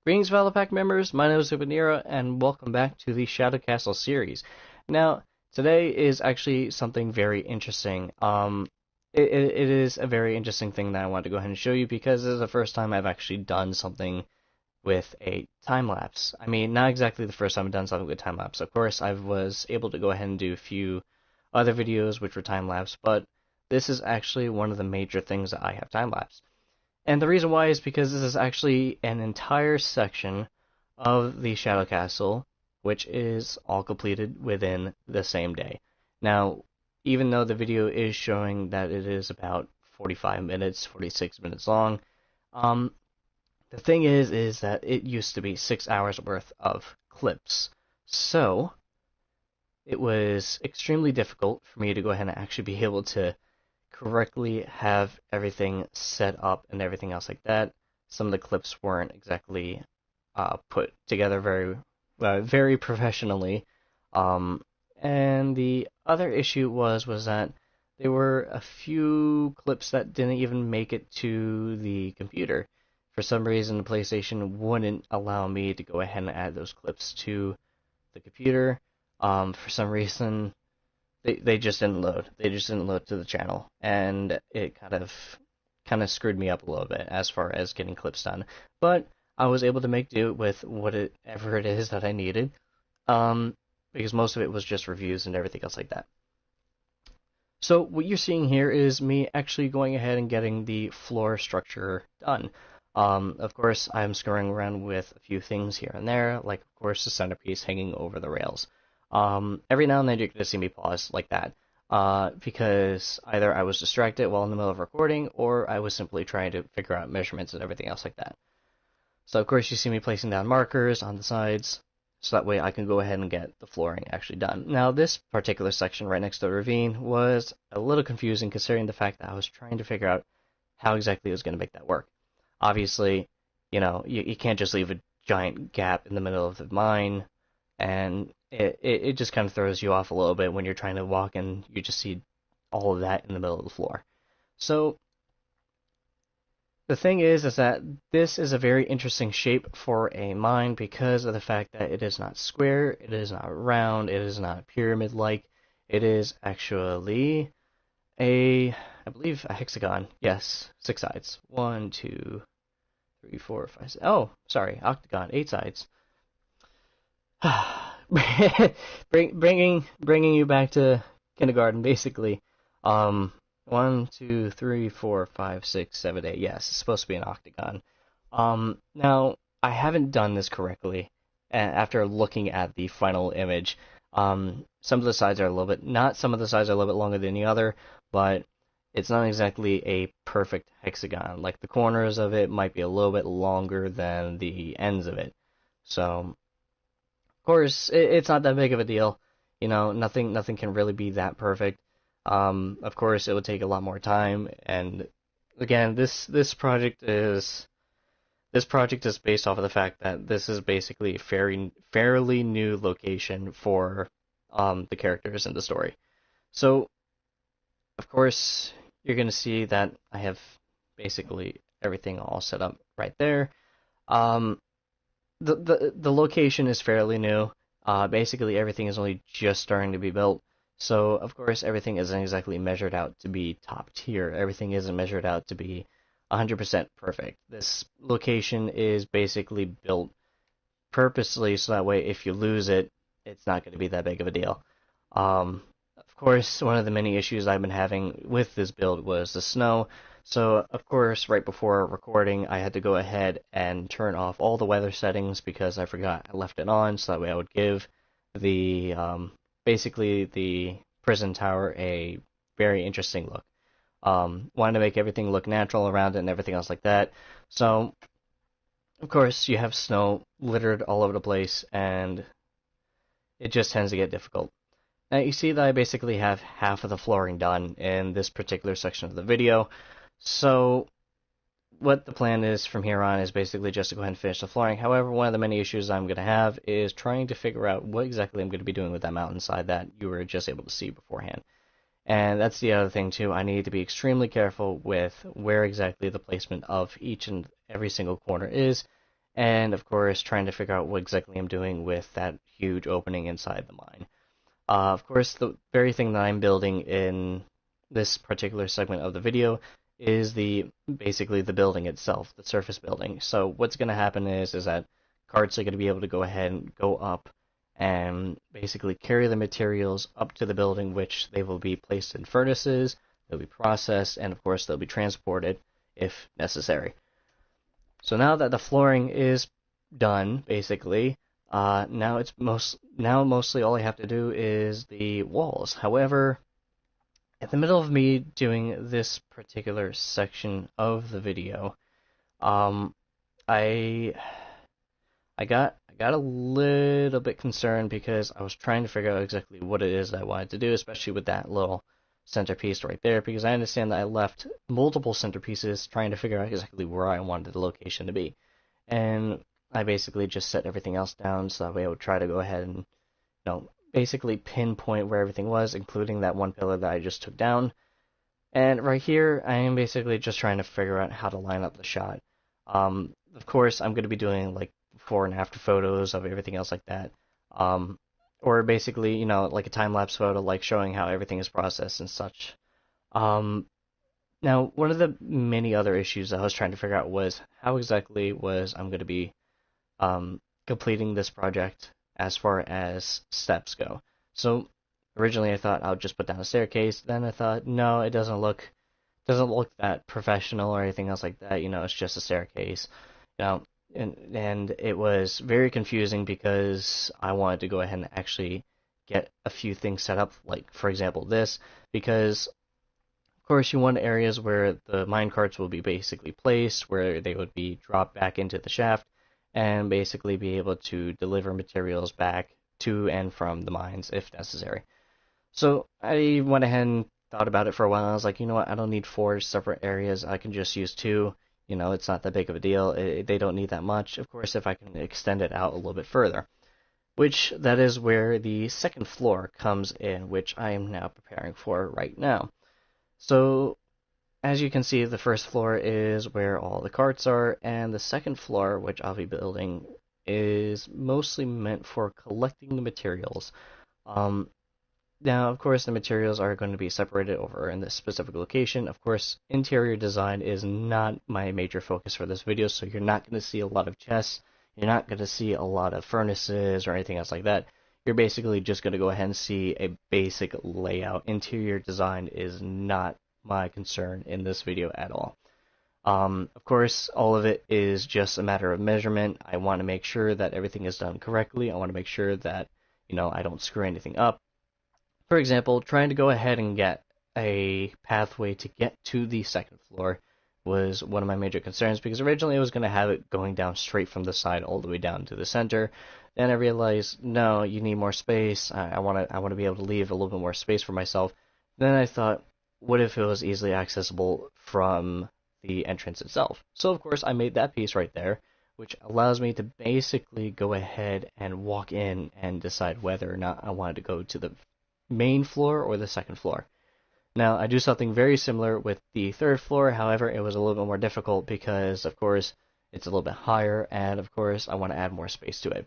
Greetings, Pack members. My name is Ubanira, and welcome back to the Shadow Castle series. Now, today is actually something very interesting. It is a very interesting thing that I want to go ahead and show you because this is the first time I've actually done something with a time lapse. I mean, not exactly the first time I've done something with time lapse. Of course, I was able to go ahead and do a few other videos which were time lapse, but this is actually one of the major things that I have time lapse. And the reason why is because this is actually an entire section of the Shadow Castle, which is all completed within the same day. Now, even though the video is showing that it is about 45 minutes, 46 minutes long, um, the thing is that it used to be 6 hours worth of clips. So, it was extremely difficult for me to go ahead and actually be able to correctly have everything set up and everything else like that. Some of the clips weren't exactly put together very professionally. And the other issue was that there were a few clips that didn't even make it to the computer. For some reason, the PlayStation wouldn't allow me to go ahead and add those clips to the computer. For some reason, they just didn't load. They just didn't load to the channel, and it kind of screwed me up a little bit as far as getting clips done. But I was able to make do with whatever it is that I needed, um, because most of it was just reviews and everything else like that. So what you're seeing here is me actually going ahead and getting the floor structure done. Of course, I'm screwing around with a few things here and there, like of course the centerpiece hanging over the rails. Every now and then you're going to see me pause like that, because either I was distracted while in the middle of recording, or I was simply trying to figure out measurements and everything else like that. So of course you see me placing down markers on the sides, so that way I can go ahead and get the flooring actually done. Now this particular section right next to the ravine was a little confusing considering the fact that I was trying to figure out how exactly I was going to make that work. Obviously, you can't just leave a giant gap in the middle of the mine, and it just kind of throws you off a little bit when you're trying to walk and you just see all of that in the middle of the floor. So the thing is that this is a very interesting shape for a mine because of the fact that it is not square, it is not round, it is not pyramid-like. It is actually I believe a hexagon. Yes, 6 sides. One, two, three, four, five. Oh, sorry, octagon, 8 sides. Bringing you back to kindergarten, basically. Um, 1, 2, 3, 4, 5, 6, 7, 8. Yes, it's supposed to be an octagon. Now I haven't done this correctly. After looking at the final image, some of the sides are a little bit not. Some of the sides are a little bit longer than the other, but it's not exactly a perfect hexagon. Like the corners of it might be a little bit longer than the ends of it. So of course, it's not that big of a deal. Nothing can really be that perfect. Of course, it would take a lot more time. And again, this project is based off of the fact that this is basically a fairly new location for the characters in the story. So, of course, you're gonna see that I have basically everything all set up right there. Um, the location is fairly new. Basically, everything is only just starting to be built. So, of course, everything isn't exactly measured out to be top tier. Everything isn't measured out to be 100% perfect. This location is basically built purposely so that way if you lose it, it's not going to be that big of a deal. Of course, one of the many issues I've been having with this build was the snow. So, of course, right before recording, I had to go ahead and turn off all the weather settings because I forgot I left it on, so that way I would give the basically the prison tower a very interesting look. Wanted to make everything look natural around it and everything else like that. So, of course, you have snow littered all over the place, and it just tends to get difficult. Now you see that I basically have half of the flooring done in this particular section of the video. So what the plan is from here on is basically just to go ahead and finish the flooring. However, one of the many issues I'm going to have is trying to figure out what exactly I'm going to be doing with that mountainside that you were just able to see beforehand. And that's the other thing too. I need to be extremely careful with where exactly the placement of each and every single corner is, and of course trying to figure out what exactly I'm doing with that huge opening inside the mine. Of course, the very thing that I'm building in this particular segment of the video is basically the building itself, the surface building. So what's going to happen is that carts are going to be able to go ahead and go up and basically carry the materials up to the building, which they will be placed in furnaces, they'll be processed, and of course they'll be transported if necessary. So now that the flooring is done, basically, now mostly all I have to do is the walls. However, at the middle of me doing this particular section of the video, um, I I got a little bit concerned because I was trying to figure out exactly what it is I wanted to do, especially with that little centerpiece right there, because I understand that I left multiple centerpieces trying to figure out exactly where I wanted the location to be. And I basically just set everything else down so that way I would try to go ahead and, basically pinpoint where everything was, including that one pillar that I just took down. And right here, I am basically just trying to figure out how to line up the shot. Of course, I'm going to be doing like before and after photos of everything else like that. Or basically, like a time-lapse photo, like showing how everything is processed and such. Now, one of the many other issues I was trying to figure out was how exactly was I'm going to be completing this project as far as steps go. So originally I thought I would just put down a staircase. Then I thought, no, it doesn't look that professional or anything else like that. It's just a staircase. And it was very confusing because I wanted to go ahead and actually get a few things set up, like for example this, because of course you want areas where the mine carts will be basically placed, where they would be dropped back into the shaft, and basically be able to deliver materials back to and from the mines if necessary. So I went ahead and thought about it for a while. I was like, you know what, I don't need 4 separate areas. I can just use 2. It's not that big of a deal. They don't need that much. Of course, if I can extend it out a little bit further, which that is where the second floor comes in, which I am now preparing for right now. So as you can see, the first floor is where all the carts are, and the second floor, which I'll be building, is mostly meant for collecting the materials. Now, of course, the materials are going to be separated over in this specific location. Of course, interior design is not my major focus for this video, so you're not going to see a lot of chests. You're not going to see a lot of furnaces or anything else like that. You're basically just going to go ahead and see a basic layout. Interior design is not my concern in this video at all. Of course, all of it is just a matter of measurement. I want to make sure that everything is done correctly. I want to make sure that, I don't screw anything up. For example, trying to go ahead and get a pathway to get to the second floor was one of my major concerns, because originally I was going to have it going down straight from the side all the way down to the center. Then I realized, no, you need more space. I want to be able to leave a little bit more space for myself. Then I thought, what if it was easily accessible from the entrance itself? So of course I made that piece right there, which allows me to basically go ahead and walk in and decide whether or not I wanted to go to the main floor or the second floor. Now, I do something very similar with the third floor. However, it was a little bit more difficult because, of course, it's a little bit higher, and of course, I want to add more space to it.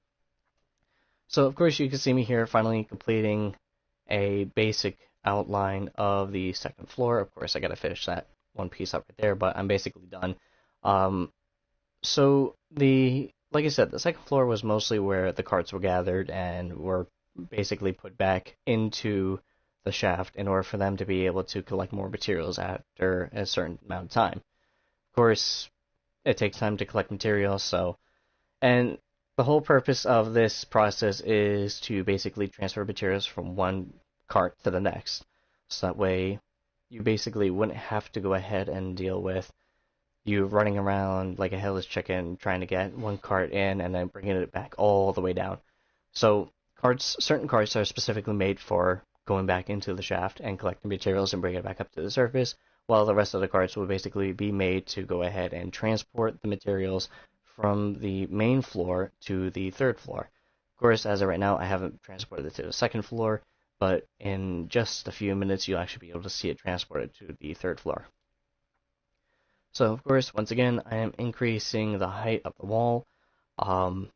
So, of course, you can see me here finally completing a basic outline of the second floor. Of course, I got to finish that one piece up right there, but I'm basically done. Like I said, the second floor was mostly where the carts were gathered and were basically put back into the shaft in order for them to be able to collect more materials after a certain amount of time. Of course, it takes time to collect materials, and the whole purpose of this process is to basically transfer materials from one cart to the next. So that way, you basically wouldn't have to go ahead and deal with you running around like a headless chicken trying to get one cart in and then bringing it back all the way down. So certain carts are specifically made for going back into the shaft and collecting materials and bringing it back up to the surface, while the rest of the carts will basically be made to go ahead and transport the materials from the main floor to the third floor. Of course, as of right now, I haven't transported it to the second floor, but in just a few minutes, you'll actually be able to see it transported to the third floor. So, of course, once again, I am increasing the height of the wall. Um,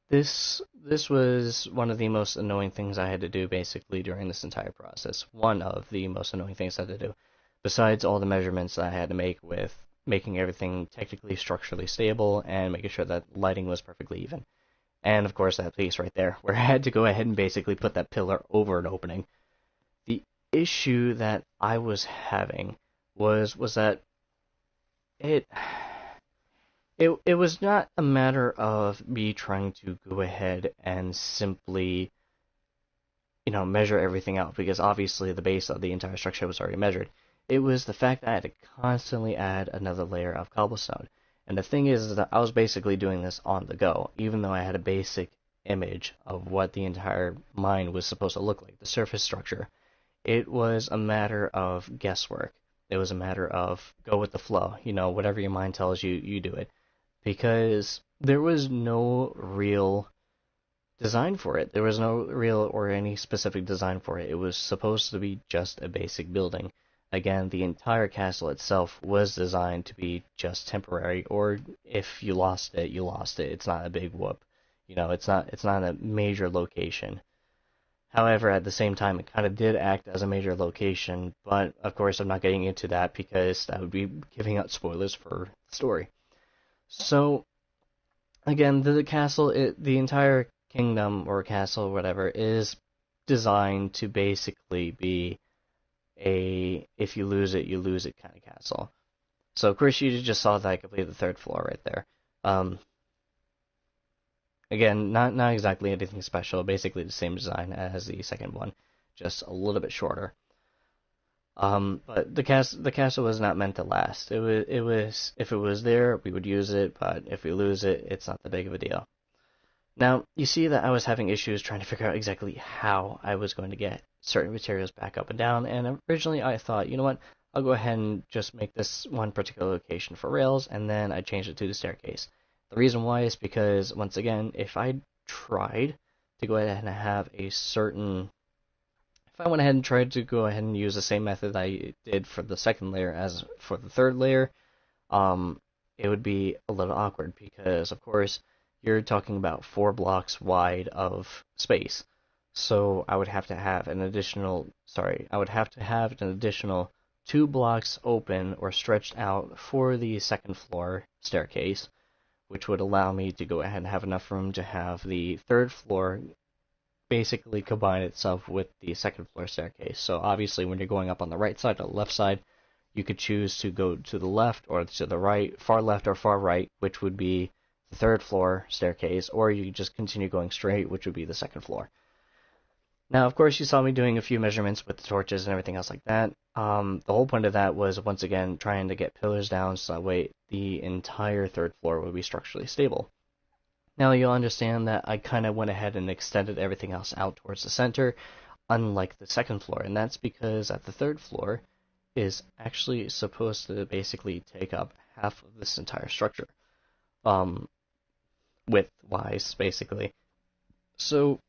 this was one of the most annoying things I had to do basically during this entire process. One of the most annoying things I had to do, besides all the measurements that I had to make with making everything technically structurally stable and making sure that lighting was perfectly even. And of course that piece right there, where I had to go ahead and basically put that pillar over an opening. The issue that I was having was that it it was not a matter of me trying to go ahead and simply, measure everything out, because obviously the base of the entire structure was already measured. It was the fact that I had to constantly add another layer of cobblestone. And the thing is that I was basically doing this on the go, even though I had a basic image of what the entire mine was supposed to look like, the surface structure. It was a matter of guesswork. It was a matter of go with the flow. Whatever your mind tells you, you do it. Because there was no real design for it. There was no real or any specific design for it. It was supposed to be just a basic building. Again, the entire castle itself was designed to be just temporary, or if you lost it, you lost it. It's not a big whoop. It's not a major location. However, at the same time, it kind of did act as a major location, but of course, I'm not getting into that because that would be giving out spoilers for the story. So, again, the castle, the entire kingdom or castle, or whatever, is designed to basically be a if you lose it, you lose it kind of castle. So, of course, you just saw that I completed the third floor right there. Again, not exactly anything special, basically the same design as the second one, just a little bit shorter. But the castle was not meant to last. It was if it was there, we would use it, but if we lose it, it's not that big of a deal. Now, you see that I was having issues trying to figure out exactly how I was going to get certain materials back up and down, and originally I thought, you know what, I'll go ahead and just make this one particular location for rails, and then I changed it to the staircase. The reason why is because, once again, if I tried to go ahead and have a certain if I went ahead and tried to go ahead and use the same method I did for the second layer as for the third layer, it would be a little awkward because, of course, you're talking about 4 blocks wide of space. So I would have to have I would have to have an additional 2 blocks open or stretched out for the second floor staircase, which would allow me to go ahead and have enough room to have the third floor basically combine itself with the second floor staircase. So obviously when you're going up on the right side or the left side, you could choose to go to the left or to the right, far left or far right, which would be the third floor staircase, or you could just continue going straight, which would be the second floor. Now, of course, you saw me doing a few measurements with the torches and everything else like that. The whole point of that was, once again, trying to get pillars down so that way the entire third floor would be structurally stable. Now you'll understand that I kind of went ahead and extended everything else out towards the center, unlike the second floor, and that's because at the third floor is actually supposed to basically take up half of this entire structure, width-wise, basically. So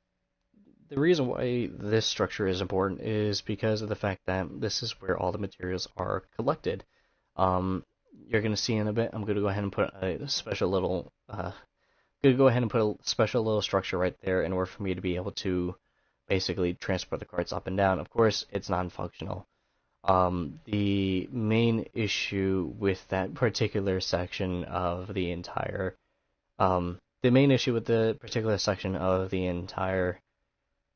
the reason why this structure is important is because of the fact that this is where all the materials are collected. You're going to see in a bit, I'm going to go ahead and put a special little structure right there in order for me to be able to basically transport the carts up and down. Of course, it's non-functional. The main issue with that particular section of the entire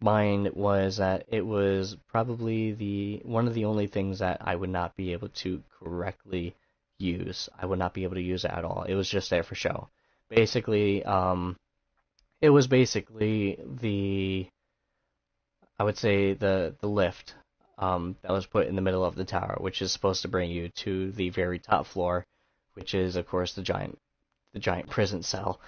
mine was that it was probably one of the only things that I would not be able to correctly use. I would not be able to use it at all. It was just there for show. Basically, it was basically I would say the lift that was put in the middle of the tower, which is supposed to bring you to the very top floor, which is, of course, the giant prison cell.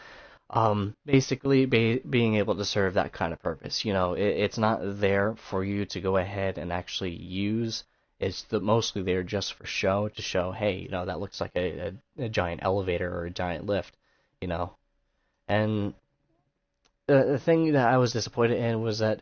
Basically, being able to serve that kind of purpose. It's not there for you to go ahead and actually use. It's mostly there just for show, to show, hey, that looks like a giant elevator or a giant lift. And the thing that I was disappointed in was that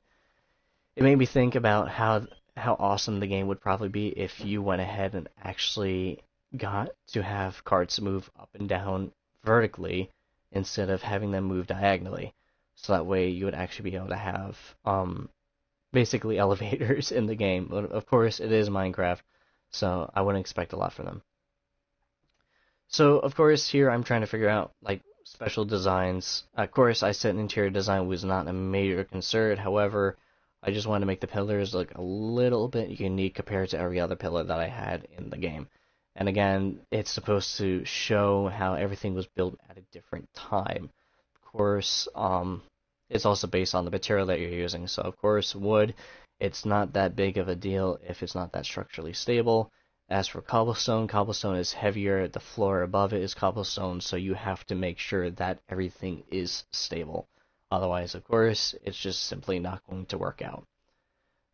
it made me think about how awesome the game would probably be if you went ahead and actually got to have carts move up and down vertically instead of having them move diagonally. So that way you would actually be able to have basically elevators in the game. But of course, it is Minecraft, so I wouldn't expect a lot from them. So of course, here I'm trying to figure out like special designs. Of course, I said interior design was not a major concern. However, I just wanted to make the pillars look a little bit unique compared to every other pillar that I had in the game. And again, it's supposed to show how everything was built at a different time. Of course, it's also based on the material that you're using. So of course, wood, it's not that big of a deal if it's not that structurally stable. As for cobblestone, cobblestone is heavier, the floor above it is cobblestone, so you have to make sure that everything is stable. Otherwise, of course, it's just simply not going to work out.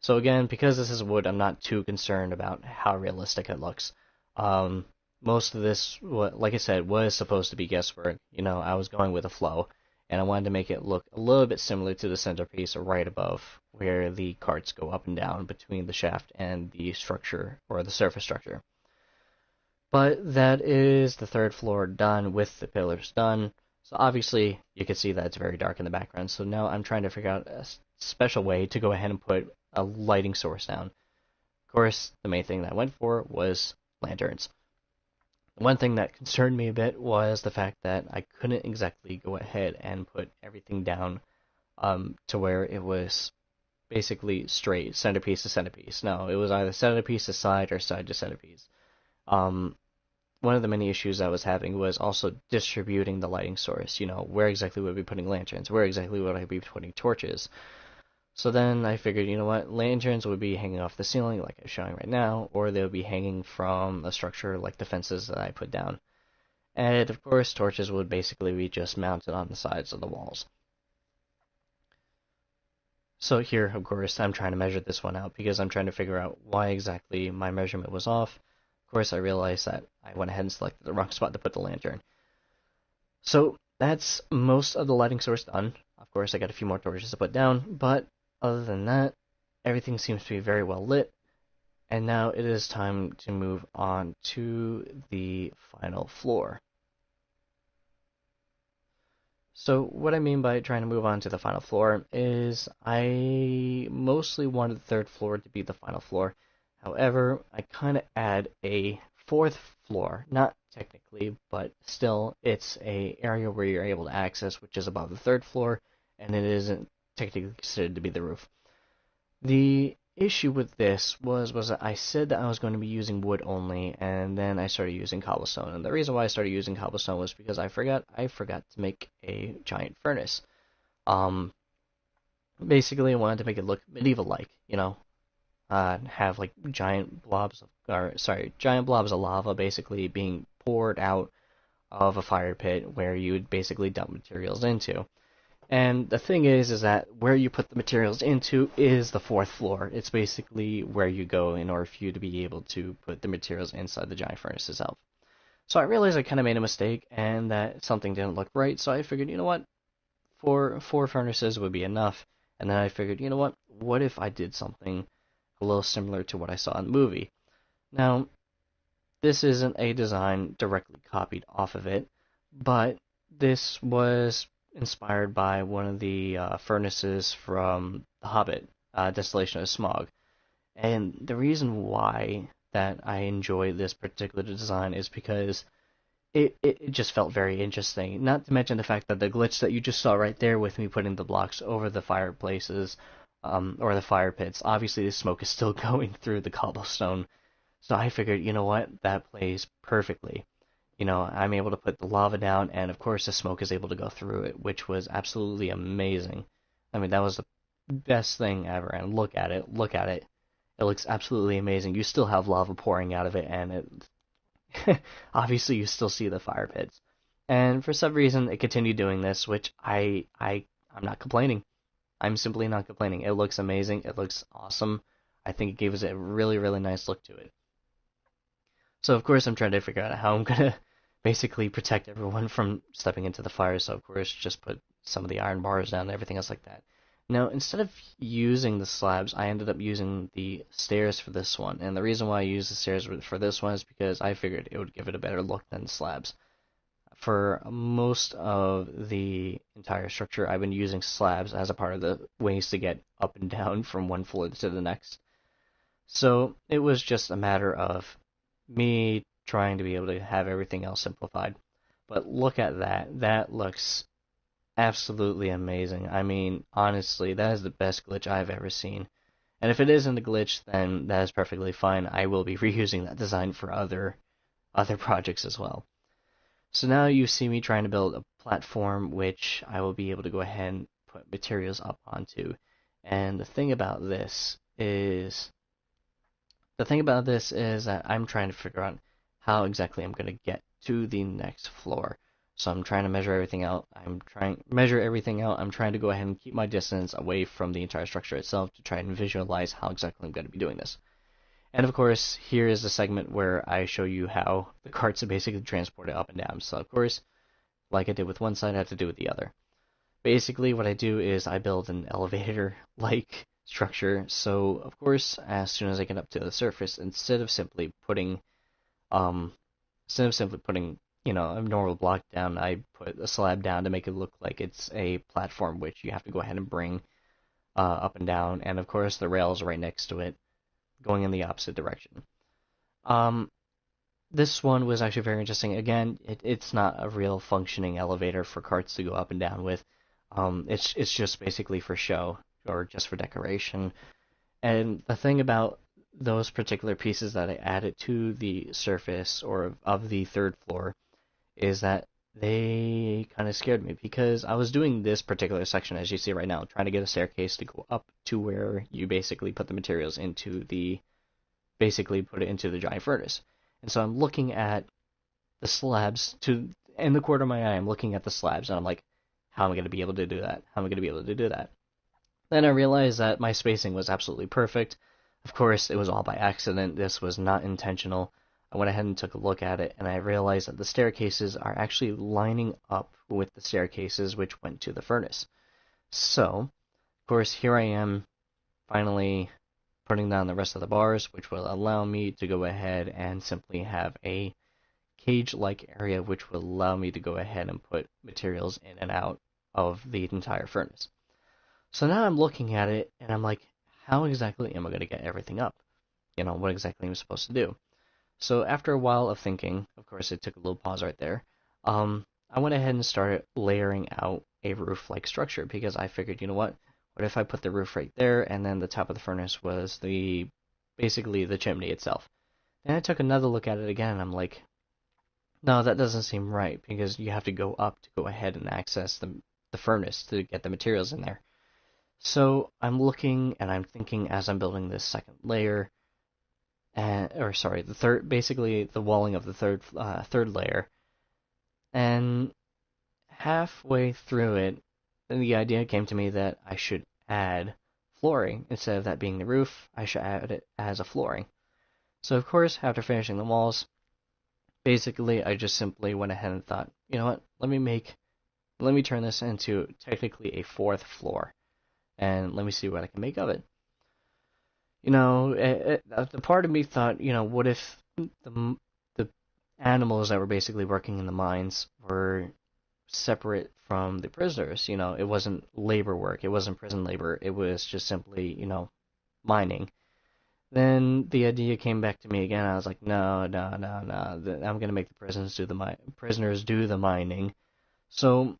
So again, because this is wood, I'm not too concerned about how realistic it looks. Most of this, like I said, was supposed to be guesswork. I was going with a flow, and I wanted to make it look a little bit similar to the centerpiece right above, where the carts go up and down between the shaft and the structure, or the surface structure. But that is the third floor done with the pillars done. So obviously you can see that it's very dark in the background. So now I'm trying to figure out a special way to go ahead and put a lighting source down. Of course, the main thing that I went for was lanterns. One thing that concerned me a bit was the fact that I couldn't exactly go ahead and put everything down to where it was basically straight, centerpiece to centerpiece. No, it was either centerpiece to side or side to centerpiece. One of the many issues I was having was also distributing the lighting source. Where exactly would I be putting lanterns? Where exactly would I be putting torches? So then I figured, you know what, lanterns would be hanging off the ceiling like I'm showing right now, or they would be hanging from a structure like the fences that I put down. And of course, torches would basically be just mounted on the sides of the walls. So here, of course, I'm trying to measure this one out because I'm trying to figure out why exactly my measurement was off. Of course, I realized that I went ahead and selected the wrong spot to put the lantern. So that's most of the lighting source done. Of course, I got a few more torches to put down, but other than that, everything seems to be very well lit. And now it is time to move on to the final floor. So what I mean by trying to move on to the final floor is I mostly wanted the third floor to be the final floor. However, I kind of add a fourth floor, not technically, but still it's a area where you're able to access, which is above the third floor, and it isn't technically considered to be the roof. The issue with this was that I said that I was going to be using wood only, and then I started using cobblestone. And the reason why I started using cobblestone was because I forgot to make a giant furnace. Basically, I wanted to make it look medieval-like, have like giant blobs of lava basically being poured out of a fire pit where you would basically dump materials into. And the thing is that where you put the materials into is the fourth floor. It's basically where you go in order for you to be able to put the materials inside the giant furnace itself. So I realized I kind of made a mistake and that something didn't look right, so I figured, you know what, four furnaces would be enough. And then I figured, you know what if I did something a little similar to what I saw in the movie? Now, this isn't a design directly copied off of it, but this was inspired by one of the furnaces from The Hobbit, Desolation of Smaug. And the reason why that I enjoy this particular design is because it just felt very interesting. Not to mention the fact that the glitch that you just saw right there with me putting the blocks over the fireplaces, or the fire pits, obviously the smoke is still going through the cobblestone. So I figured, you know what, that plays perfectly. I'm able to put the lava down, and of course the smoke is able to go through it, which was absolutely amazing. I mean, that was the best thing ever, and look at it. It looks absolutely amazing. You still have lava pouring out of it, and it obviously you still see the fire pits. And for some reason, it continued doing this, which I'm not complaining. I'm simply not complaining. It looks amazing. It looks awesome. I think it gave us a really, really nice look to it. So, of course, I'm trying to figure out how I'm going to basically protect everyone from stepping into the fire. So, of course, just put some of the iron bars down and everything else like that. Now, instead of using the slabs, I ended up using the stairs for this one. And the reason why I used the stairs for this one is because I figured it would give it a better look than the slabs. for most of the entire structure, I've been using slabs as a part of the ways to get up and down from one floor to the next. So it was just a matter of me trying to be able to have everything else simplified. But look at that. That looks absolutely amazing. I mean, honestly, that is the best glitch I've ever seen. And if it isn't a glitch, then that is perfectly fine. I will be reusing that design for other projects as well. So now you see me trying to build a platform which I will be able to go ahead and put materials up onto. And the thing about this is that I'm trying to figure out how exactly I'm going to get to the next floor. So I'm trying to measure everything out. I'm trying to go ahead and keep my distance away from the entire structure itself to try and visualize how exactly I'm going to be doing this. And of course, here is the segment where I show you how the carts are basically transported up and down. So of course, like I did with one side, I have to do with the other. Basically, what I do is I build an elevator-like structure. So of course, as soon as I get up to the surface, instead of simply putting a normal block down, I put a slab down to make it look like it's a platform, which you have to go ahead and bring up and down. And of course, the rails are right next to it, going in the opposite direction. This one was actually very interesting. Again, it's not a real functioning elevator for carts to go up and down with. It's just basically for show or just for decoration. And the thing about those particular pieces that I added to the surface or of the third floor is that they kind of scared me because I was doing this particular section, as you see right now, trying to get a staircase to go up to where you basically put the materials put it into the giant furnace. And so I'm looking at the slabs in the corner of my eye, I'm looking at the slabs and I'm like, how am I going to be able to do that? How am I going to be able to do that? Then I realized that my spacing was absolutely perfect. Of course, it was all by accident. This was not intentional. I went ahead and took a look at it, and I realized that the staircases are actually lining up with the staircases which went to the furnace. So, of course, here I am finally putting down the rest of the bars, which will allow me to go ahead and simply have a cage-like area which will allow me to go ahead and put materials in and out of the entire furnace. So now I'm looking at it, and I'm like, how exactly am I going to get everything up? What exactly am I supposed to do? So after a while of thinking, of course it took a little pause right there, I went ahead and started layering out a roof-like structure because I figured, you know what if I put the roof right there and then the top of the furnace was basically the chimney itself? Then I took another look at it again, and I'm like, no, that doesn't seem right because you have to go up to go ahead and access the furnace to get the materials in there. So I'm looking and I'm thinking as I'm building this second layer, basically the walling of the third layer, and halfway through it, then the idea came to me that I should add flooring instead of that being the roof. I should add it as a flooring. So of course, after finishing the walls, basically I just simply went ahead and thought, you know what, let me turn this into technically a fourth floor, and let me see what I can make of it. The part of me thought, what if the animals that were basically working in the mines were separate from the prisoners? It wasn't labor work, it wasn't prison labor, it was just simply, mining. Then the idea came back to me again. I was like, no, I'm gonna make the prisoners do the mining. So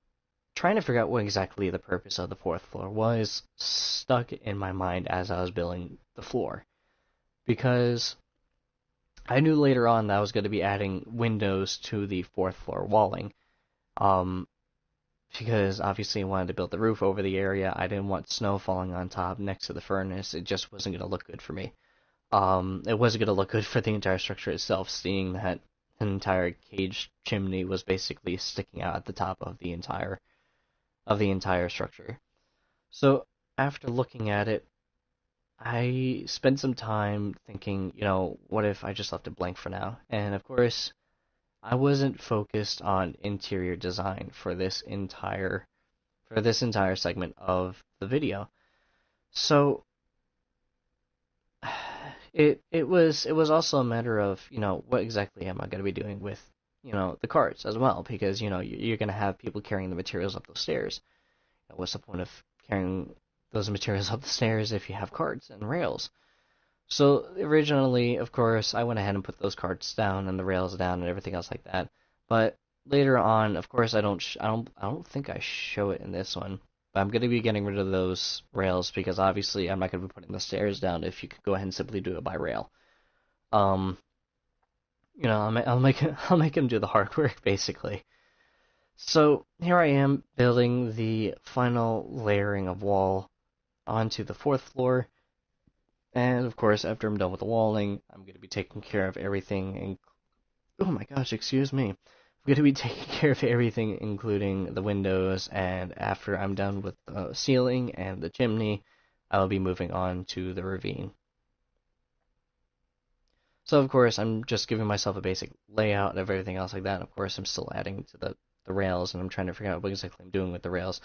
trying to figure out what exactly the purpose of the fourth floor was stuck in my mind as I was building the floor. Because I knew later on that I was going to be adding windows to the fourth floor walling. Because obviously I wanted to build the roof over the area. I didn't want snow falling on top next to the furnace. It just wasn't going to look good for me. It wasn't going to look good for the entire structure itself, seeing that an entire cage chimney was basically sticking out at the top of the entire structure. So after looking at it, I spent some time thinking, what if I just left it blank for now? And of course, I wasn't focused on interior design for this entire segment of the video. So it was also a matter of, what exactly am I going to be doing with the carts as well, because you're going to have people carrying the materials up the stairs. What's the point of carrying those materials up the stairs if you have carts and rails? So originally, of course, I went ahead and put those carts down and the rails down and everything else like that. But later on, of course, I don't think I show it in this one. But I'm going to be getting rid of those rails because obviously I'm not going to be putting the stairs down if you could go ahead and simply do it by rail. Um, I'll make him do the hard work basically. So here I am building the final layering of wall onto the fourth floor. And of course, after I'm done with the walling, I'm going to be taking care of everything. Oh my gosh, excuse me. I'm going to be taking care of everything, including the windows. And after I'm done with the ceiling and the chimney, I'll be moving on to the ravine. So of course, I'm just giving myself a basic layout of everything else like that. And of course, I'm still adding to the rails, and I'm trying to figure out what exactly I'm doing with the rails.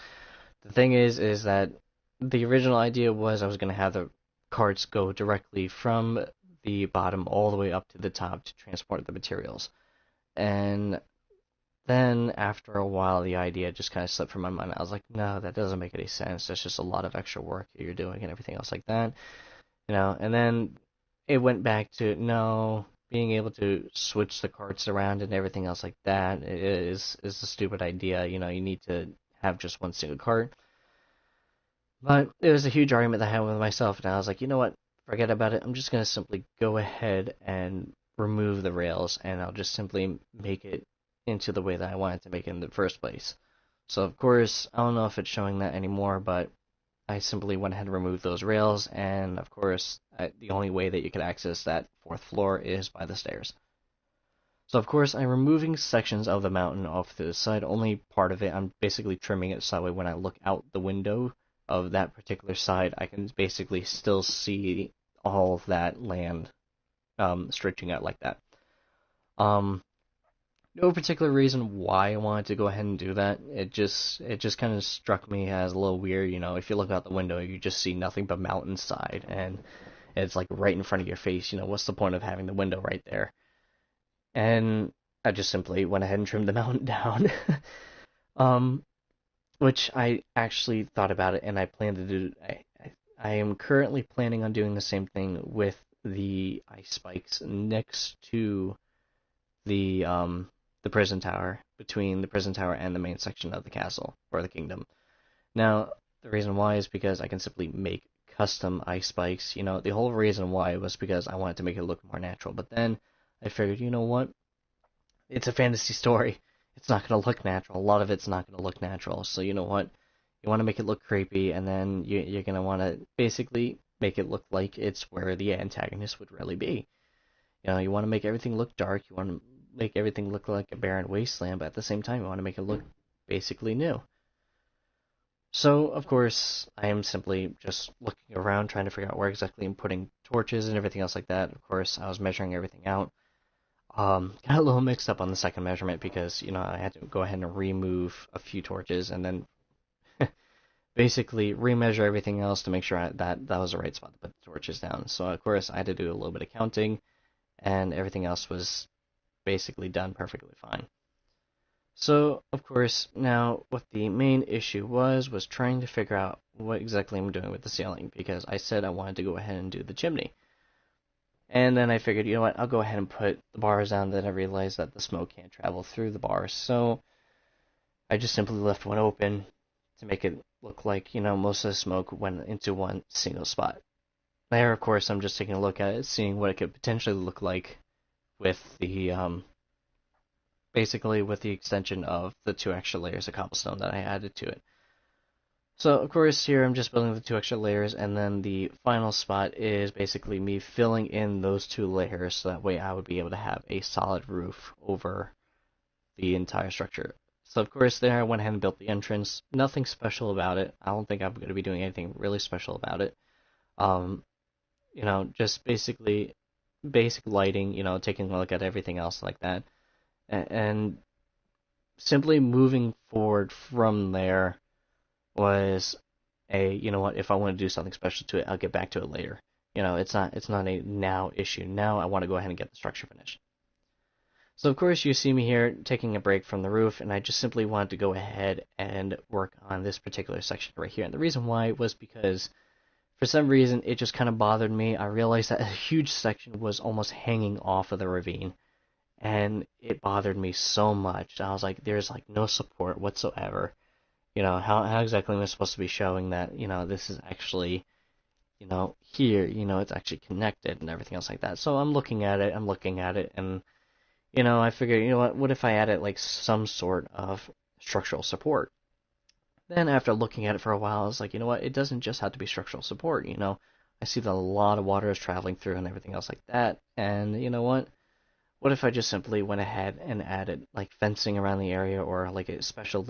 The thing is that the original idea was I was going to have the carts go directly from the bottom all the way up to the top to transport the materials. And then after a while, the idea just kind of slipped from my mind. I was like, no, that doesn't make any sense. That's just a lot of extra work that you're doing and everything else like that. And then it went back to, no, being able to switch the carts around and everything else like that is a stupid idea. You need to have just one single cart. But it was a huge argument that I had with myself, and I was like, you know what? Forget about it. I'm just going to simply go ahead and remove the rails, and I'll just simply make it into the way that I wanted to make it in the first place. So, of course, I don't know if it's showing that anymore, but I simply went ahead and removed those rails, and of course, the only way that you can access that fourth floor is by the stairs. So, of course, I'm removing sections of the mountain off to the side, only part of it. I'm basically trimming it so that way when I look out the window of that particular side, I can basically still see all of that land stretching out like that. No particular reason why I wanted to go ahead and do that. It just kind of struck me as a little weird. If you look out the window, you just see nothing but mountainside, and it's like right in front of your face. What's the point of having the window right there? And I just simply went ahead and trimmed the mountain down. Which I actually thought about it, and I plan to do. I am currently planning on doing the same thing with the ice spikes next to the prison tower, between the prison tower and the main section of the castle or the kingdom. Now, the reason why is because I can simply make custom ice spikes. The whole reason why was because I wanted to make it look more natural. But then I figured, you know what? It's a fantasy story. It's not going to look natural. A lot of it's not going to look natural. So you know what? You want to make it look creepy, and then you're going to want to basically make it look like it's where the antagonist would really be. You want to make everything look dark. You want to make everything look like a barren wasteland, but at the same time, you want to make it look basically new. So, of course, I am simply just looking around, trying to figure out where exactly I'm putting torches and everything else like that. Of course, I was measuring everything out. Got a little mixed up on the second measurement because, I had to go ahead and remove a few torches and then basically remeasure everything else to make sure that was the right spot to put the torches down. So, of course, I had to do a little bit of counting, and everything else was basically done perfectly fine. So, of course, now what the main issue was trying to figure out what exactly I'm doing with the ceiling, because I said I wanted to go ahead and do the chimney. And then I figured, you know what, I'll go ahead and put the bars down. Then I realized that the smoke can't travel through the bars, so I just simply left one open to make it look like, most of the smoke went into one single spot. There, of course, I'm just taking a look at it, seeing what it could potentially look like with the, basically with the extension of the 2 extra layers of cobblestone that I added to it. So, of course, here I'm just building the 2 extra layers, and then the final spot is basically me filling in those 2 layers, so that way I would be able to have a solid roof over the entire structure. So, of course, there I went ahead and built the entrance. Nothing special about it. I don't think I'm going to be doing anything really special about it. Just basically basic lighting, taking a look at everything else like that. And simply moving forward from there was if I want to do something special to it, I'll get back to it later. It's not a now issue. Now I want to go ahead and get the structure finished. So of course you see me here taking a break from the roof, and I just simply wanted to go ahead and work on this particular section right here. And the reason why was because for some reason it just kind of bothered me. I realized that a huge section was almost hanging off of the ravine, and it bothered me so much. I was like, there's like no support whatsoever. How exactly am I supposed to be showing that, this is actually, here, it's actually connected and everything else like that. So I'm looking at it, and I figured, what if I added like some sort of structural support? Then after looking at it for a while, I was like, it doesn't just have to be structural support. I see that a lot of water is traveling through and everything else like that. And you know what? What if I just simply went ahead and added like fencing around the area, or like a special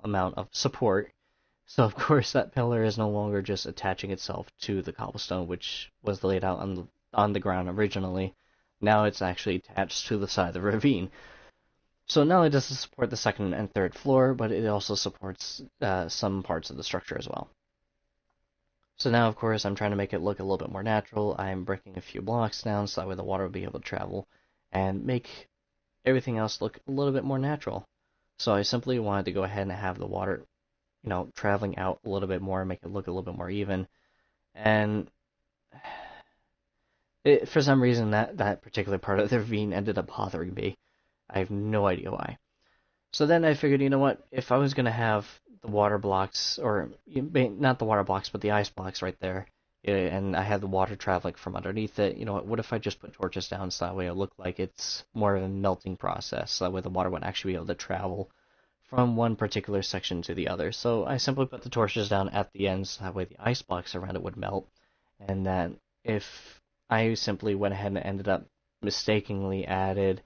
amount of support? So of course that pillar is no longer just attaching itself to the cobblestone, which was laid out on the ground originally. Now it's actually attached to the side of the ravine. So not only does it support the second and third floor, but it also supports some parts of the structure as well. So now, of course, I'm trying to make it look a little bit more natural. I'm breaking a few blocks down so that way the water will be able to travel and make everything else look a little bit more natural. So I simply wanted to go ahead and have the water, traveling out a little bit more, make it look a little bit more even. And for some reason, that particular part of the ravine ended up bothering me. I have no idea why. So then I figured, what, if I was going to have the water blocks, or not the water blocks, but the ice blocks right there, and I had the water traveling from underneath it, what if I just put torches down so that way it looked like it's more of a melting process, so that way the water would actually be able to travel from one particular section to the other. So I simply put the torches down at the ends, so that way the ice blocks around it would melt, and then if I simply went ahead and ended up mistakenly added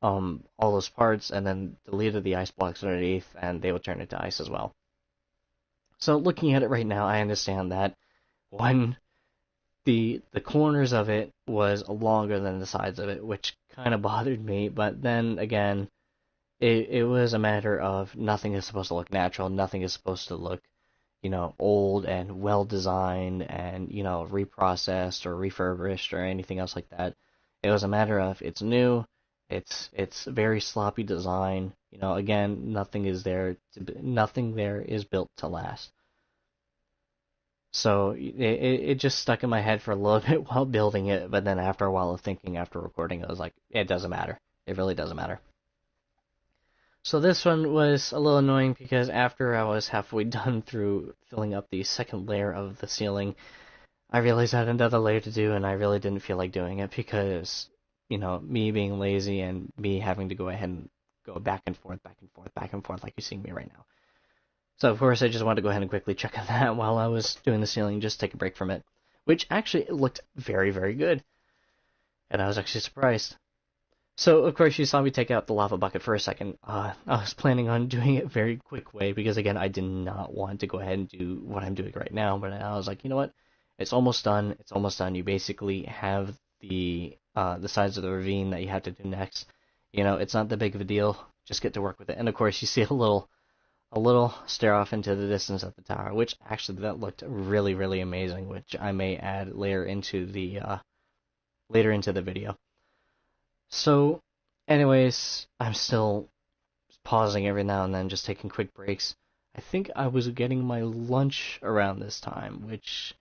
all those parts and then deleted the ice blocks underneath, and they would turn into ice as well. So looking at it right now, I understand that one, the corners of it was longer than the sides of it, which kind of bothered me, but then again, it was a matter of nothing is supposed to look natural, nothing is supposed to look, old and well designed and, reprocessed or refurbished or anything else like that. It was a matter of it's new, it's very sloppy design. Again, nothing there is built to last. So it just stuck in my head for a little bit while building it, but then after a while of thinking after recording, I was like, it doesn't matter. It really doesn't matter. So this one was a little annoying because after I was halfway done through filling up the second layer of the ceiling, I realized I had another layer to do, and I really didn't feel like doing it because me being lazy and me having to go ahead and go back and forth, like you're seeing me right now. So, of course, I just wanted to go ahead and quickly check on that while I was doing the ceiling, just take a break from it, which actually looked very, very good. And I was actually surprised. So, of course, you saw me take out the lava bucket for a second. I was planning on doing it very quick way because, again, I did not want to go ahead and do what I'm doing right now. But I was like, you know what? It's almost done. It's almost done. You basically have the sides of the ravine that you have to do next. It's not that big of a deal. Just get to work with it. And of course, you see a little stare off into the distance at the tower, which actually that looked really, really amazing, which I may add later into the video. So, anyways, I'm still pausing every now and then, just taking quick breaks. I think I was getting my lunch around this time, which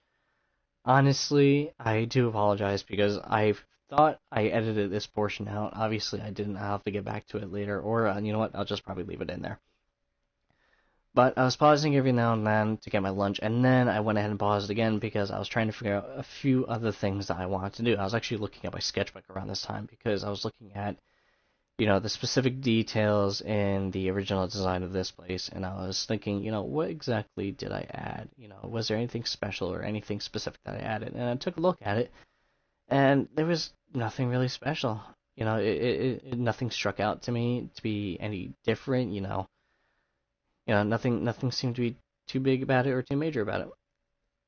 honestly, I do apologize because I thought I edited this portion out. Obviously, I didn't. I'll have to get back to it later, or you know what? I'll just probably leave it in there. But I was pausing every now and then to get my lunch, and then I went ahead and paused again because I was trying to figure out a few other things that I wanted to do. I was actually looking at my sketchbook around this time because I was looking at, the specific details in the original design of this place, and I was thinking, what exactly did I add? Was there anything special or anything specific that I added? And I took a look at it, and there was nothing really special. Nothing struck out to me to be any different. Nothing seemed to be too big about it or too major about it.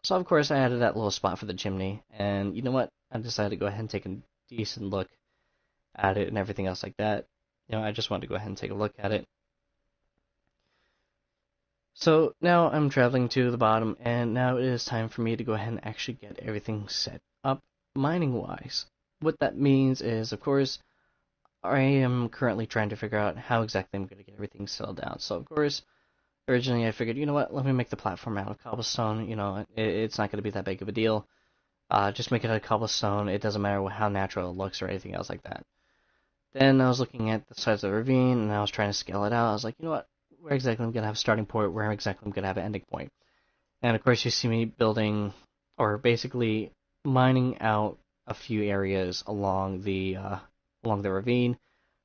So of course I added that little spot for the chimney, and you know what? I decided to go ahead and take a decent look at it and everything else like that. I just wanted to go ahead and take a look at it. So now I'm traveling to the bottom, and now it is time for me to go ahead and actually get everything set up mining-wise. What that means is, of course, I am currently trying to figure out how exactly I'm going to get everything settled down. So, of course, originally I figured, you know what, let me make the platform out of cobblestone. It's not going to be that big of a deal. Just make it out of cobblestone. It doesn't matter how natural it looks or anything else like that. Then I was looking at the size of the ravine, and I was trying to scale it out. I was like, you know what, where exactly I'm going to have a starting point, where exactly I'm going to have an ending point. And of course, you see me building, or basically mining out a few areas along the ravine,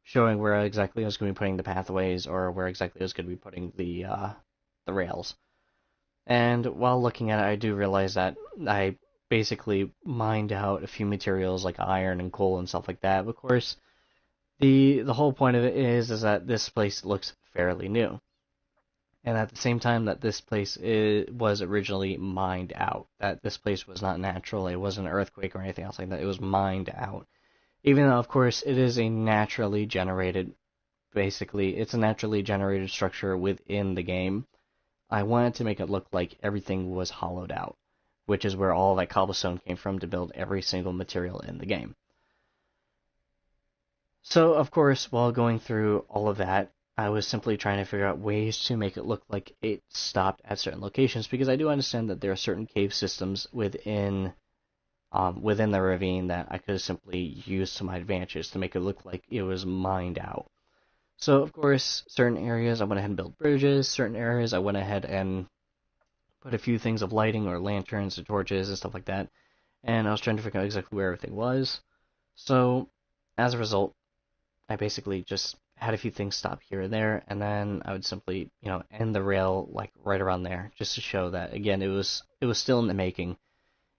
showing where exactly I was going to be putting the pathways, or where exactly I was going to be putting the rails. And while looking at it, I do realize that I basically mined out a few materials like iron and coal and stuff like that. Of course, the whole point of it is that this place looks fairly new. And at the same time that this place was originally mined out, that this place was not natural, it wasn't an earthquake or anything else like that, it was mined out. Even though, of course, it is a naturally generated, basically, it's a naturally generated structure within the game, I wanted to make it look like everything was hollowed out, which is where all that cobblestone came from to build every single material in the game. So, of course, while going through all of that, I was simply trying to figure out ways to make it look like it stopped at certain locations, because I do understand that there are certain cave systems within the ravine that I could simply use to my advantage to make it look like it was mined out. So, of course, certain areas I went ahead and built bridges, certain areas I went ahead and put a few things of lighting or lanterns or torches and stuff like that, and I was trying to figure out exactly where everything was. So, as a result, I basically just had a few things stop here and there, and then I would simply, end the rail like right around there, just to show that again it was still in the making.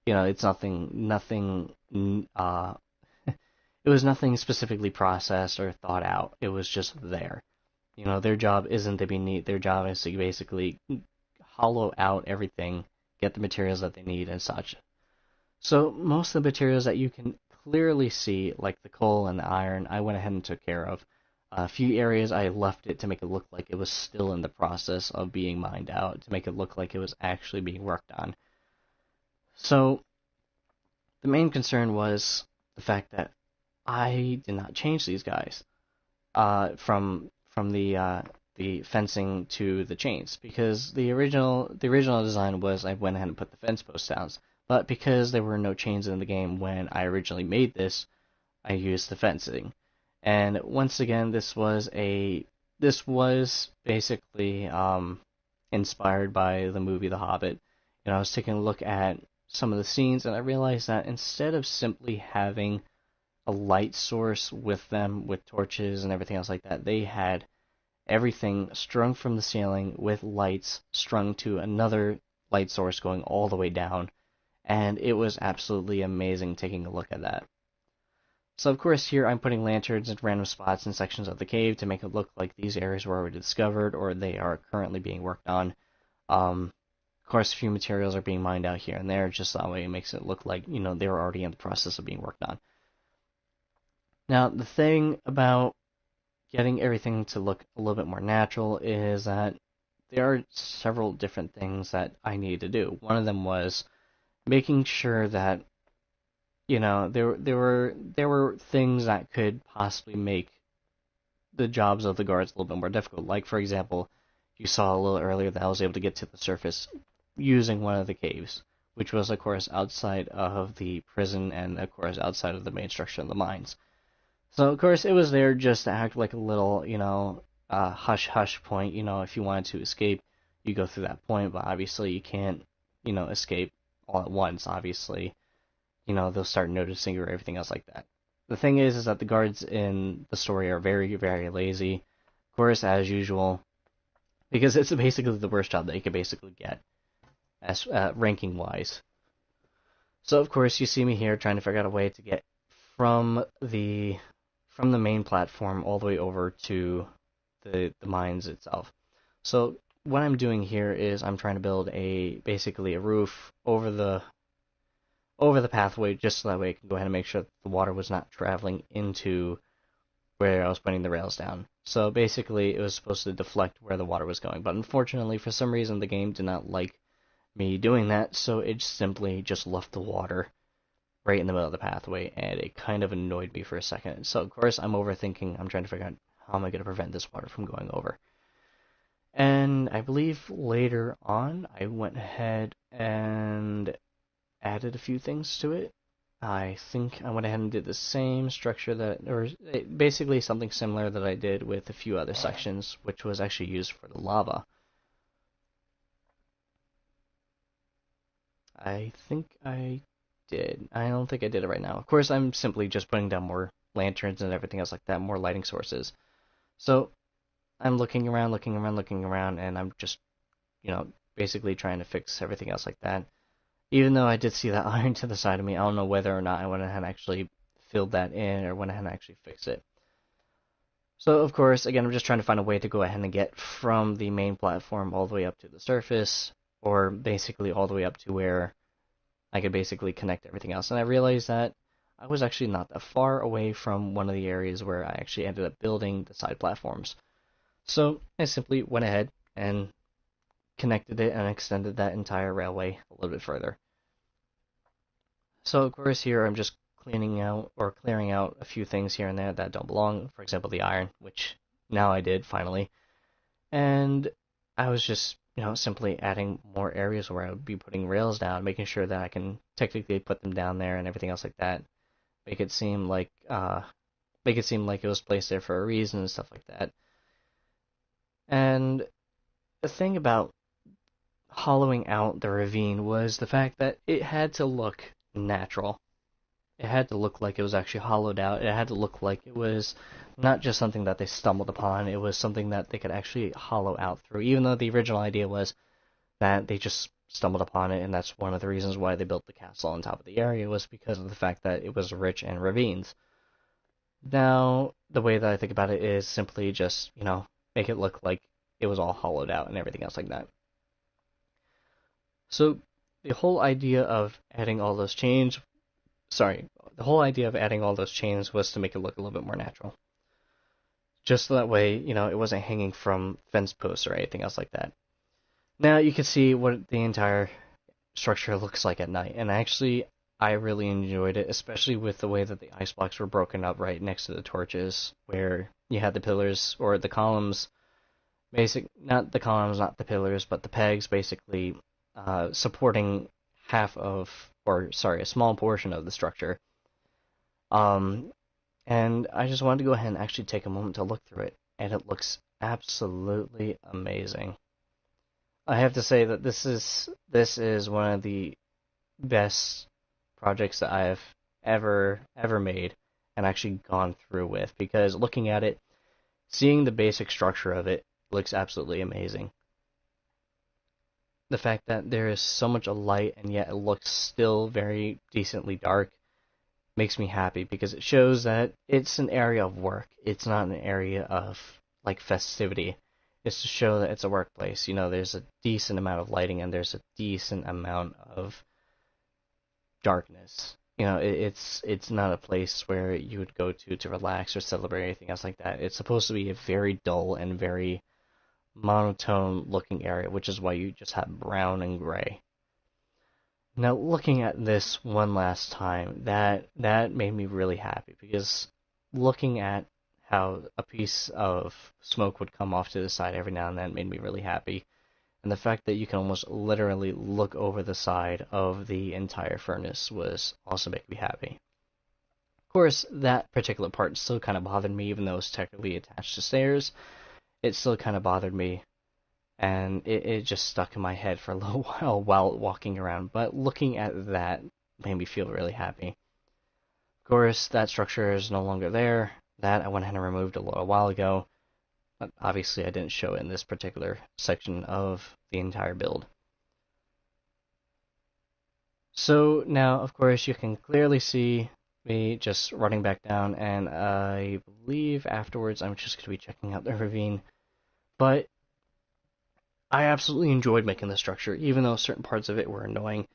It's nothing. It was nothing specifically processed or thought out. It was just there. Their job isn't to be neat. Their job is to basically hollow out everything, get the materials that they need and such. So most of the materials that you can clearly see, like the coal and the iron, I went ahead and took care of. A few areas I left it to make it look like it was still in the process of being mined out, to make it look like it was actually being worked on. So the main concern was the fact that I did not change these guys from the fencing to the chains, because the original design was I went ahead and put the fence posts down, but because there were no chains in the game when I originally made this, I used the fencing. And once again, this was basically inspired by the movie The Hobbit. I was taking a look at some of the scenes, and I realized that instead of simply having a light source with them, with torches and everything else like that, they had everything strung from the ceiling with lights strung to another light source going all the way down, and it was absolutely amazing taking a look at that. So of course here I'm putting lanterns in random spots and sections of the cave to make it look like these areas were already discovered or they are currently being worked on. Of course, a few materials are being mined out here and there, just that way it makes it look like, they were already in the process of being worked on. Now, the thing about getting everything to look a little bit more natural is that there are several different things that I needed to do. One of them was making sure that there were things that could possibly make the jobs of the guards a little bit more difficult. Like, for example, you saw a little earlier that I was able to get to the surface using one of the caves, which was, of course, outside of the prison and, of course, outside of the main structure of the mines. So, of course, it was there just to act like a little, hush-hush point. If you wanted to escape, you go through that point, but obviously you can't, escape all at once, obviously. They'll start noticing or everything else like that. The thing is that the guards in the story are very, very lazy. Of course, as usual, because it's basically the worst job that you could basically get, as ranking-wise. So, of course, you see me here trying to figure out a way to get from the main platform all the way over to the mines itself. So what I'm doing here is I'm trying to build basically a roof over the pathway, just so that way I can go ahead and make sure that the water was not traveling into where I was putting the rails down. So basically it was supposed to deflect where the water was going, but unfortunately for some reason the game did not like me doing that, so it simply just left the water right in the middle of the pathway, and it kind of annoyed me for a second. So of course I'm overthinking. I'm trying to figure out how am I going to prevent this water from going over. And I believe later on I went ahead and added a few things to it. I think I went ahead and did the same structure or basically something similar that I did with a few other sections, which was actually used for the lava. I think I did. I don't think I did it right now. Of course, I'm simply just putting down more lanterns and everything else like that, more lighting sources. So I'm looking around, and I'm just, basically trying to fix everything else like that. Even though I did see that iron to the side of me, I don't know whether or not I went ahead and actually filled that in or went ahead and actually fixed it. So, of course, again, I'm just trying to find a way to go ahead and get from the main platform all the way up to the surface, or basically all the way up to where I could basically connect everything else. And I realized that I was actually not that far away from one of the areas where I actually ended up building the side platforms. So I simply went ahead and connected it and extended that entire railway a little bit further. So of course here I'm just clearing out a few things here and there that don't belong. For example, the iron, which now I did finally. And I was just, simply adding more areas where I would be putting rails down, making sure that I can technically put them down there and everything else like that. Make it seem like it was placed there for a reason and stuff like that. And the thing about hollowing out the ravine was the fact that it had to look natural. It had to look like it was actually hollowed out. It had to look like it was not just something that they stumbled upon. It was something that they could actually hollow out through, even though the original idea was that they just stumbled upon it, and that's one of the reasons why they built the castle on top of the area, was because of the fact that it was rich in ravines. Now, the way that I think about it is simply just, make it look like it was all hollowed out and everything else like that. So, the whole idea of adding all those chains was to make it look a little bit more natural. Just so that way, it wasn't hanging from fence posts or anything else like that. Now you can see what the entire structure looks like at night, and actually, I really enjoyed it, especially with the way that the ice blocks were broken up right next to the torches, where you had the pillars, or the columns, not the pillars, but the pegs, basically, supporting a small portion of the structure. And I just wanted to go ahead and actually take a moment to look through it, and it looks absolutely amazing. I have to say that this is one of the best projects that I have ever made and actually gone through with, because looking at it, seeing the basic structure of it looks absolutely amazing. The fact that there is so much light and yet it looks still very decently dark makes me happy, because it shows that it's an area of work. It's not an area of festivity. It's to show that it's a workplace. There's a decent amount of lighting and there's a decent amount of darkness. It's not a place where you would go to relax or celebrate or anything else like that. It's supposed to be a very dull and very monotone looking area, which is why you just have brown and gray. Now, looking at this one last time, that made me really happy, because looking at how a piece of smoke would come off to the side every now and then made me really happy. And the fact that you can almost literally look over the side of the entire furnace was also making me happy. Of course, that particular part still kind of bothered me, even though it's technically attached to stairs. It still kind of bothered me, and it just stuck in my head for a little while walking around. But looking at that made me feel really happy. Of course, that structure is no longer there. That I went ahead and removed a little while ago. But obviously, I didn't show it in this particular section of the entire build. So now, of course, you can clearly see me just running back down, and I believe afterwards I'm just going to be checking out the ravine. But I absolutely enjoyed making the structure, even though certain parts of it were annoying.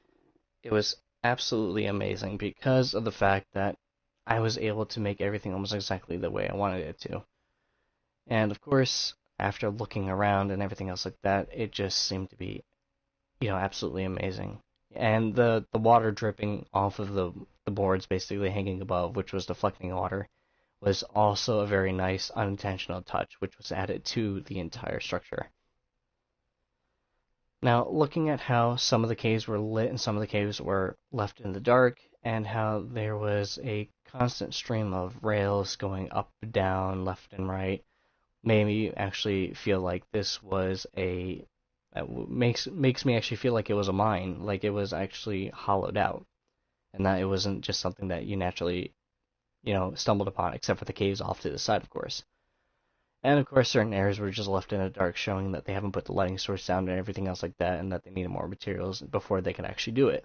It was absolutely amazing because of the fact that I was able to make everything almost exactly the way I wanted it to. And of course, after looking around and everything else like that, it just seemed to be, absolutely amazing. And the water dripping off of the the boards basically hanging above, which was deflecting water, was also a very nice unintentional touch, which was added to the entire structure. Now, looking at how some of the caves were lit and some of the caves were left in the dark, and how there was a constant stream of rails going up, down, left, and right, made me actually feel like this was makes me actually feel like it was a mine, like it was actually hollowed out, and that it wasn't just something that you naturally, stumbled upon, except for the caves off to the side, of course. And of course, certain areas were just left in the dark, showing that they haven't put the lighting source down and everything else like that, and that they needed more materials before they could actually do it.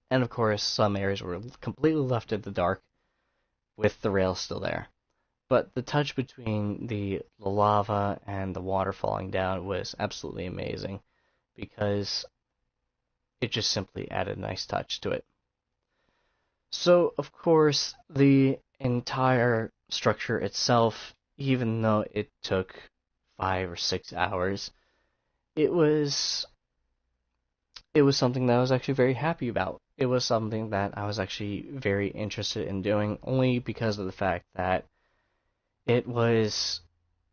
And of course, some areas were completely left in the dark, with the rails still there. But the touch between the lava and the water falling down was absolutely amazing, because it just simply added a nice touch to it. So, of course, the entire structure itself, even though it took 5 or 6 hours, it was something that I was actually very happy about. It was something that I was actually very interested in doing, only because of the fact that it was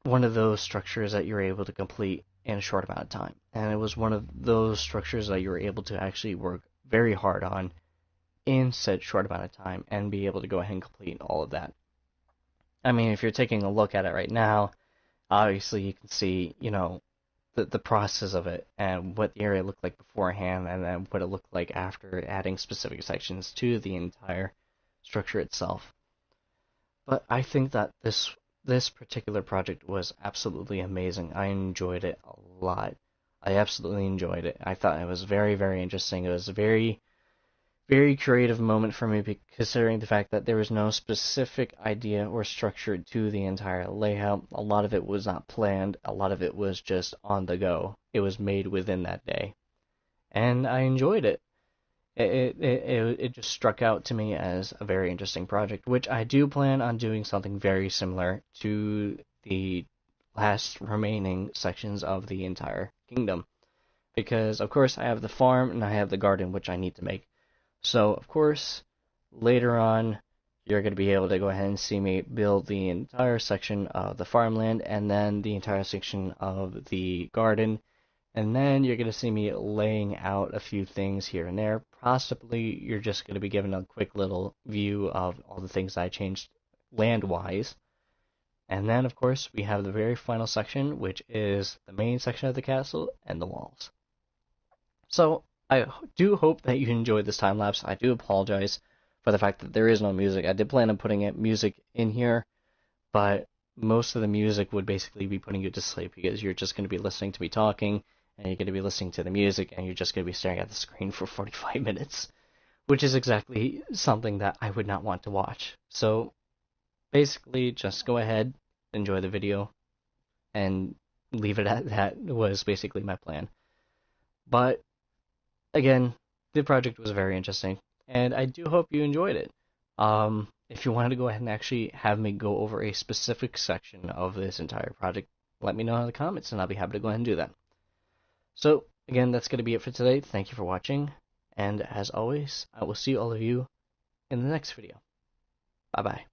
one of those structures that you're able to complete in a short amount of time. And it was one of those structures that you were able to actually work very hard on in said short amount of time and be able to go ahead and complete all of that. I mean, if you're taking a look at it right now, obviously you can see, the process of it and what the area looked like beforehand, and then what it looked like after adding specific sections to the entire structure itself. But I think that this particular project was absolutely amazing. I enjoyed it a lot. I absolutely enjoyed it. I thought it was very, very interesting. It was a very, very creative moment for me, considering the fact that there was no specific idea or structure to the entire layout. A lot of it was not planned. A lot of it was just on the go. It was made within that day. And I enjoyed it. It just struck out to me as a very interesting project, which I do plan on doing something very similar to the last remaining sections of the entire kingdom. Because, of course, I have the farm and I have the garden, which I need to make. So, of course, later on, you're going to be able to go ahead and see me build the entire section of the farmland, and then the entire section of the garden. And then you're going to see me laying out a few things here and there. Possibly you're just going to be given a quick little view of all the things I changed land-wise. And then, of course, we have the very final section, which is the main section of the castle and the walls. So, I do hope that you enjoyed this time-lapse. I do apologize for the fact that there is no music. I did plan on putting music in here, but most of the music would basically be putting you to sleep, because you're just going to be listening to me talking, and you're going to be listening to the music, and you're just going to be staring at the screen for 45 minutes, which is exactly something that I would not want to watch. So, basically, just go ahead, enjoy the video, and leave it at that was basically my plan. But, again, the project was very interesting, and I do hope you enjoyed it. If you wanted to go ahead and actually have me go over a specific section of this entire project, let me know in the comments, and I'll be happy to go ahead and do that. So, again, that's going to be it for today. Thank you for watching, and as always, I will see all of you in the next video. Bye-bye.